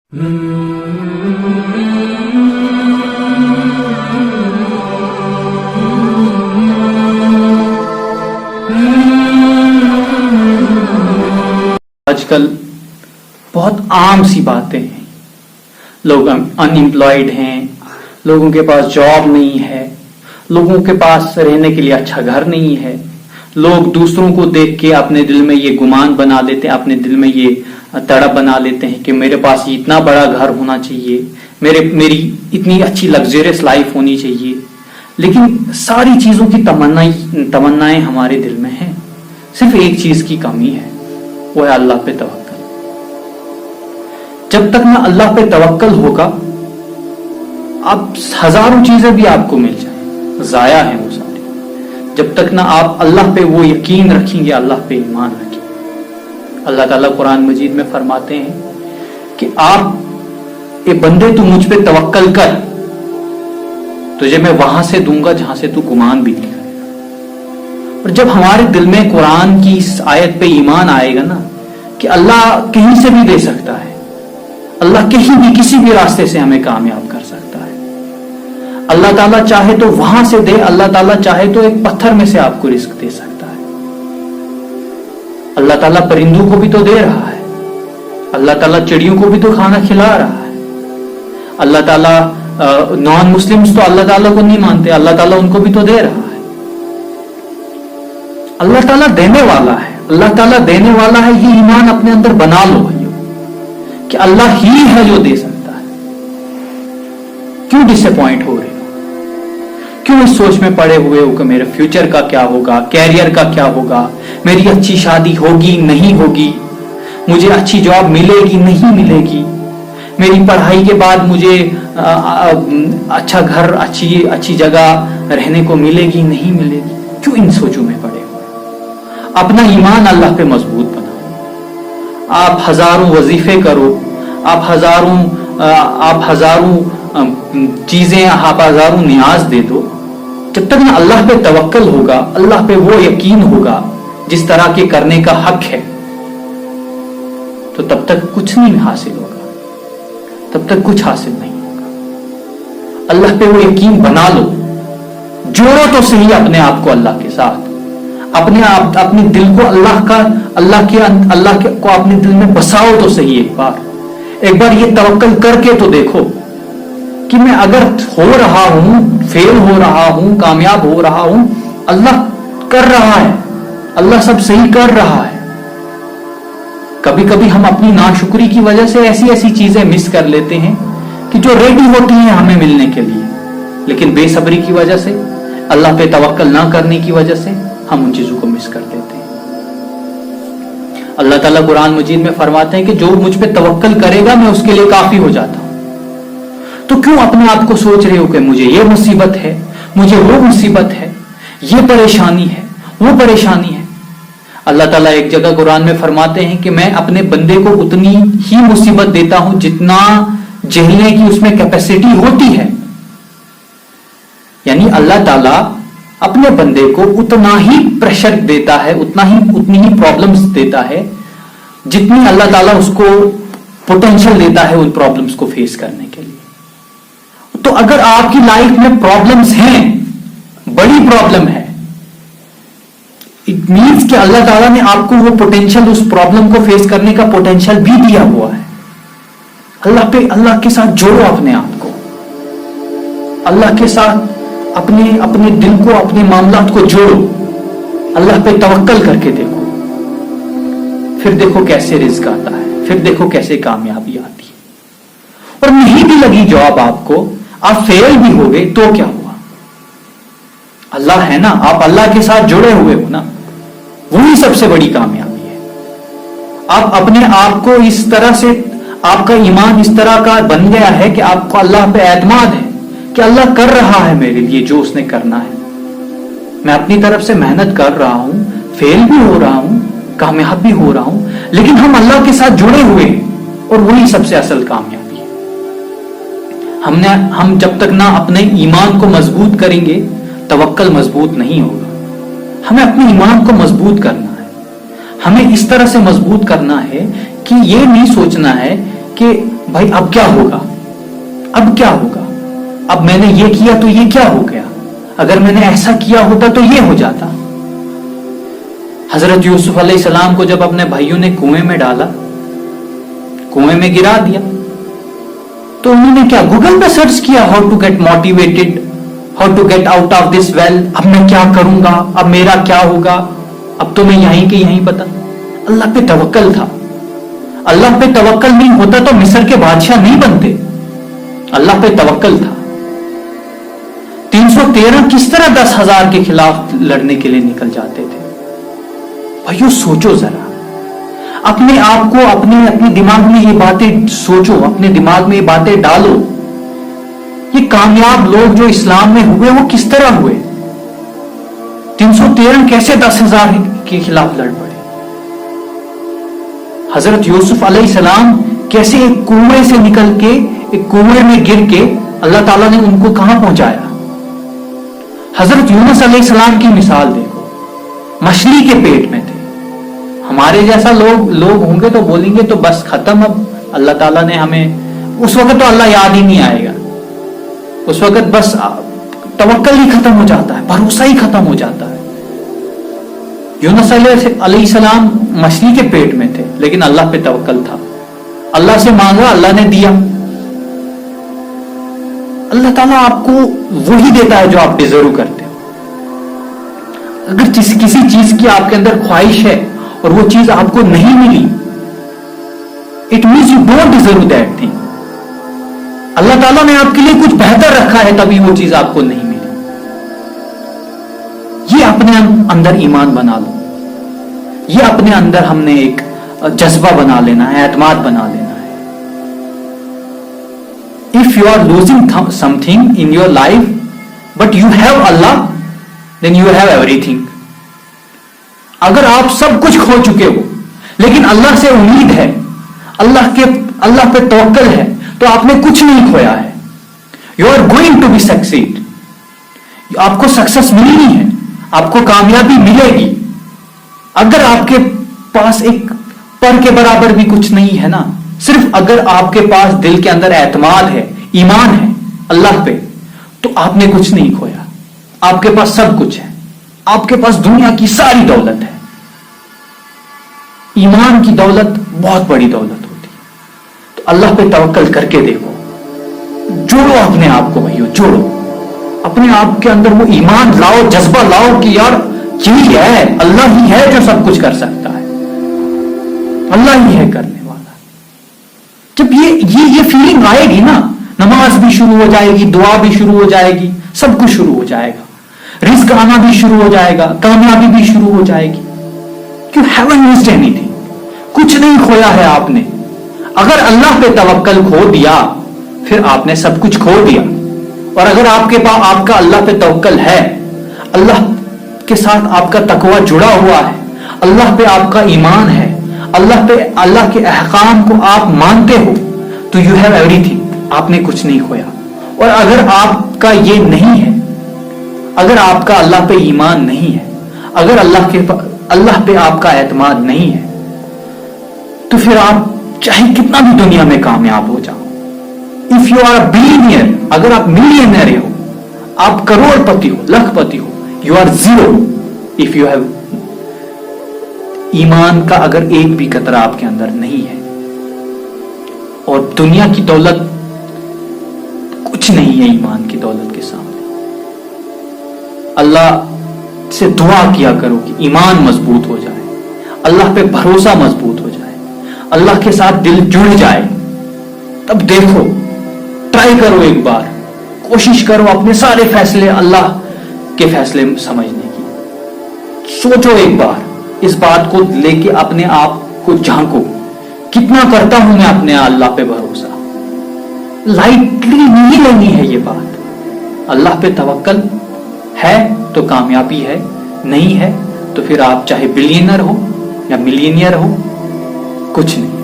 آج کل بہت عام سی باتیں ہیں. لوگ انمپلائڈ ہیں, لوگوں کے پاس جاب نہیں ہے, لوگوں کے پاس رہنے کے لیے اچھا گھر نہیں ہے. لوگ دوسروں کو دیکھ کے اپنے دل میں یہ گمان بنا لیتے ہیں, اپنے دل میں یہ تڑپ بنا لیتے ہیں کہ میرے پاس اتنا بڑا گھر ہونا چاہیے, میری اتنی اچھی لگژریس لائف ہونی چاہیے. لیکن ساری چیزوں کی تمنائیں ہمارے دل میں ہیں, صرف ایک چیز کی کمی ہے, وہ ہے اللہ پہ توکل. جب تک نہ اللہ پہ توکل ہوگا, اب ہزاروں چیزیں بھی آپ کو مل جائیں, ضائع ہیں وہ ساری. جب تک نہ آپ اللہ پہ وہ یقین رکھیں گے, اللہ پہ ایمان رکھیں گے. اللہ تعالیٰ قرآن مجید میں فرماتے ہیں کہ اے بندے تو مجھ پہ توکل کر, تجھے میں وہاں سے دوں گا جہاں سے تو گمان بھی نہیں کرے گا. اور جب ہمارے دل میں قرآن کی اس آیت پہ ایمان آئے گا نا کہ اللہ کہیں سے بھی دے سکتا ہے, اللہ کہیں بھی کسی بھی راستے سے ہمیں کامیاب کر سکتا ہے. اللہ تعالیٰ چاہے تو وہاں سے دے, اللہ تعالیٰ چاہے تو ایک پتھر میں سے آپ کو رزق دے سکتا ہے. اللہ تعالیٰ پرندوں کو بھی تو دے رہا ہے, اللہ تعالیٰ چڑیوں کو بھی تو کھانا کھلا رہا ہے. اللہ تعالیٰ نان مسلمز تو اللہ تعالیٰ کو نہیں مانتے, اللہ تعالیٰ ان کو بھی تو دے رہا ہے. اللہ تعالیٰ دینے والا ہے, اللہ تعالیٰ دینے والا ہے. یہ ایمان اپنے اندر بنا لو بھائیو کہ اللہ ہی ہے جو دے سکتا ہے. کیوں ڈس اپوائنٹ ہو رہے ہو, کیوں اس سوچ میں پڑے ہوئے ہو کہ میرے فیوچر کا کیا ہوگا, کیریئر کا کیا ہوگا, میری اچھی شادی ہوگی نہیں ہوگی, مجھے اچھی جاب ملے گی نہیں ملے گی, میری پڑھائی کے بعد مجھے اچھا گھر, اچھی جگہ رہنے کو ملے گی نہیں ملے گی. کیوں ان سوچوں میں پڑے ہوئے؟ اپنا ایمان اللہ پہ مضبوط بناؤ. آپ ہزاروں وظیفے کرو, آپ ہزاروں چیزیں, آپ ہزاروں نیاز دے دو. جب تک نہ اللہ پہ توکل ہوگا, اللہ پہ وہ یقین ہوگا جس طرح کے کرنے کا حق ہے, تو تب تک کچھ نہیں حاصل ہوگا, تب تک کچھ حاصل نہیں ہوگا. اللہ پہ وہ یقین بنا لو, جوڑو تو صحیح اپنے آپ کو اللہ کے ساتھ, اپنے دل کو اللہ کو اپنے دل میں بساؤ تو صحیح. ایک بار یہ توکل کر کے تو دیکھو کہ میں اگر ہو رہا ہوں, فیل ہو رہا ہوں, کامیاب ہو رہا ہوں, اللہ کر رہا ہے, اللہ سب صحیح کر رہا ہے. کبھی کبھی ہم اپنی ناشکری کی وجہ سے ایسی چیزیں مس کر لیتے ہیں کہ جو ریڈی ہوتی ہیں ہمیں ملنے کے لیے, لیکن بے صبری کی وجہ سے, اللہ پہ توکل نہ کرنے کی وجہ سے ہم ان چیزوں کو مس کر دیتے ہیں. اللہ تعالیٰ قرآن مجید میں فرماتے ہیں کہ جو مجھ پہ توکل کرے گا میں اس کے لیے کافی ہو جاتا ہوں. تو کیوں اپنے آپ کو سوچ رہے ہو کہ مجھے یہ مصیبت ہے, مجھے وہ مصیبت ہے, یہ پریشانی ہے, وہ پریشانی ہے. اللہ تعالیٰ ایک جگہ قرآن میں فرماتے ہیں کہ میں اپنے بندے کو اتنی ہی مصیبت دیتا ہوں جتنا جھیلنے کی اس میں کیپیسٹی ہوتی ہے. یعنی اللہ تعالیٰ اپنے بندے کو اتنا ہی پریشر دیتا ہے, اتنی ہی پرابلمز دیتا ہے جتنی اللہ تعالیٰ اس کو پوٹینشل دیتا ہے ان پرابلمز کو فیس کرنے کے لیے. تو اگر آپ کی لائف میں پرابلمز ہیں, بڑی پرابلم ہے, اٹ مینس کہ اللہ تعالیٰ نے آپ کو وہ پوٹینشل, اس پرابلم کو فیس کرنے کا پوٹینشل بھی دیا ہوا ہے. اللہ کے ساتھ جوڑو اپنے آپ کو, اللہ کے ساتھ اپنے دل کو, اپنے معاملات کو جوڑو, اللہ پہ توکل کر کے دیکھو. پھر دیکھو کیسے رزق آتا ہے, پھر دیکھو کیسے کامیابی آتی ہے. اور نہیں بھی لگی جاب آپ کو, آپ فیل بھی ہو گئے, تو کیا ہوا؟ اللہ ہے نا, آپ اللہ کے ساتھ جڑے ہوئے ہو نا, وہی سب سے بڑی کامیابی ہے. آپ اپنے آپ کو اس طرح سے, آپ کا ایمان اس طرح کا بن گیا ہے کہ آپ کو اللہ پہ اعتماد ہے کہ اللہ کر رہا ہے میرے لیے جو اس نے کرنا ہے. میں اپنی طرف سے محنت کر رہا ہوں, فیل بھی ہو رہا ہوں, کامیاب بھی ہو رہا ہوں, لیکن ہم اللہ کے ساتھ جڑے ہوئے ہیں, اور وہی سب سے اصل کامیابی ہے. ہم جب تک نہ اپنے ایمان کو مضبوط کریں گے, توکل مضبوط نہیں ہوگا. ہمیں اپنے ایمان کو مضبوط کرنا ہے, ہمیں اس طرح سے مضبوط کرنا ہے کہ یہ نہیں سوچنا ہے کہ بھائی اب کیا ہوگا، اب کیا ہوگا، اب میں نے یہ کیا تو یہ کیا ہو گیا، اگر میں نے ایسا کیا ہوتا تو یہ ہو جاتا۔ حضرت یوسف علیہ السلام کو جب اپنے بھائیوں نے کنویں میں ڈالا، کنویں میں گرا دیا، تو انہوں نے کیا گوگل پہ سرچ کیا how to get motivated, how to get out of this well, اب میں کیا کروں گا، اب میرا کیا ہوگا، اب تو میں یہیں کہ یہیں پتا۔ اللہ پہ توکل تھا۔ اللہ پہ توکل نہیں ہوتا تو مصر کے بادشاہ نہیں بنتے۔ اللہ پہ توکل تھا۔ 313 کس طرح 10,000 کے خلاف لڑنے کے لیے نکل جاتے تھے؟ بھائیو سوچو ذرا، اپنے آپ کو اپنے دماغ میں یہ باتیں سوچو، اپنے دماغ میں یہ باتیں ڈالو۔ یہ کامیاب لوگ جو اسلام میں ہوئے وہ کس طرح ہوئے؟ 313 کیسے 10,000 کے خلاف لڑ پڑے؟ حضرت یوسف علیہ السلام کیسے ایک کنویں سے نکل کے، ایک کنویں میں گر کے اللہ تعالیٰ نے ان کو کہاں پہنچایا؟ حضرت یونس علیہ السلام کی مثال دیکھو، مچھلی کے پیٹ میں تھے۔ ہمارے جیسا لوگ ہوں گے تو بولیں گے تو بس ختم، اب اللہ تعالیٰ نے ہمیں، اس وقت تو اللہ یاد ہی نہیں آئے گا، اس وقت بس توکل ہی ختم ہو جاتا ہے، بھروسہ ہی ختم ہو جاتا ہے۔ یونس علیہ السلام مچھلی کے پیٹ میں تھے لیکن اللہ پہ توکل تھا، اللہ سے مانگا، اللہ نے دیا۔ اللہ تعالیٰ آپ کو وہی دیتا ہے جو آپ ڈیزرو کرتے ہو۔ اگر کسی چیز کی آپ کے اندر خواہش ہے اور وہ چیز آپ کو نہیں ملی، it means you don't deserve that thing. اللہ تعالیٰ نے آپ کے لیے کچھ بہتر رکھا ہے تبھی وہ چیز آپ کو نہیں ملی۔ یہ اپنے اندر ایمان بنا لو، یہ اپنے اندر ہم نے ایک جذبہ بنا لینا ہے، اعتماد بنا لینا ہے۔ If you are losing something in your life but you have Allah, then you have everything. اگر آپ سب کچھ کھو چکے ہو لیکن اللہ سے امید ہے، اللہ پہ توکل ہے، تو آپ نے کچھ نہیں کھویا ہے۔ You are going to be succeed. آپ کو سکسس ملنی ہے، آپ کو کامیابی ملے گی۔ اگر آپ کے پاس ایک پر کے برابر بھی کچھ نہیں ہے نا، صرف اگر آپ کے پاس دل کے اندر اعتماد ہے، ایمان ہے اللہ پہ، تو آپ نے کچھ نہیں کھویا۔ آپ کے پاس سب کچھ ہے، آپ کے پاس دنیا کی ساری دولت ہے۔ ایمان کی دولت بہت بڑی دولت ہوتی ہے۔ تو اللہ پہ توکل کر کے دیکھو، جوڑو اپنے آپ کو بھائیو، جوڑو اپنے آپ کے اندر وہ ایمان لاؤ، جذبہ لاؤ کہ یار یہی ہے، اللہ ہی ہے جو سب کچھ کر سکتا ہے، اللہ ہی ہے کرنے والا۔ جب یہ فیلنگ آئے گی نا، نماز بھی شروع ہو جائے گی، دعا بھی شروع ہو جائے گی، سب کچھ شروع ہو جائے گا، رزق آنا بھی شروع ہو جائے گا، کامیابی بھی شروع ہو جائے گی۔ You haven't missed anything. کچھ نہیں کھویا ہے آپ نے۔ اگر اللہ پہ توکل کھو دیا پھر آپ نے سب کچھ کھو دیا، اور اگر آپ کے پاس آپ کا اللہ پہ توکل ہے، اللہ کے ساتھ آپ کا تقوی جڑا ہوا ہے، اللہ پہ آپ کا ایمان ہے، اللہ کے احکام کو آپ مانتے ہو، تو یو ہیو ایوری تھنگ، آپ نے کچھ نہیں کھویا۔ اور اگر آپ کا یہ نہیں ہے، اگر آپ کا اللہ پہ ایمان نہیں ہے، اگر اللہ پہ آپ کا اعتماد نہیں ہے، تو پھر آپ چاہے کتنا بھی دنیا میں کامیاب ہو جاؤ، اف یو آر بلینئر، اگر آپ ملینئر ہو، آپ کروڑ پتی ہو، لاکھ پتی ہو، you are zero if you have ایمان کا اگر ایک بھی قطرہ آپ کے اندر نہیں ہے۔ اور دنیا کی دولت کچھ نہیں ہے ایمان کی دولت کے سامنے۔ اللہ سے دعا کیا کرو کہ ایمان مضبوط ہو جائے، اللہ پہ بھروسہ مضبوط ہو جائے، اللہ کے ساتھ دل جڑ جائے۔ تب دیکھو، ٹرائی کرو، ایک بار کوشش کرو اپنے سارے فیصلے اللہ کے فیصلے سمجھنے کی۔ سوچو ایک بار، اس بات کو لے کے اپنے آپ کو جھانکو، کتنا کرتا ہوں میں اپنے اللہ پہ بھروسہ۔ لائٹلی نہیں لینی ہے یہ بات۔ اللہ پہ توکل ہے تو کامیابی ہے، نہیں ہے تو پھر آپ چاہے بلینئر ہو یا ملینئر ہو، کچھ نہیں۔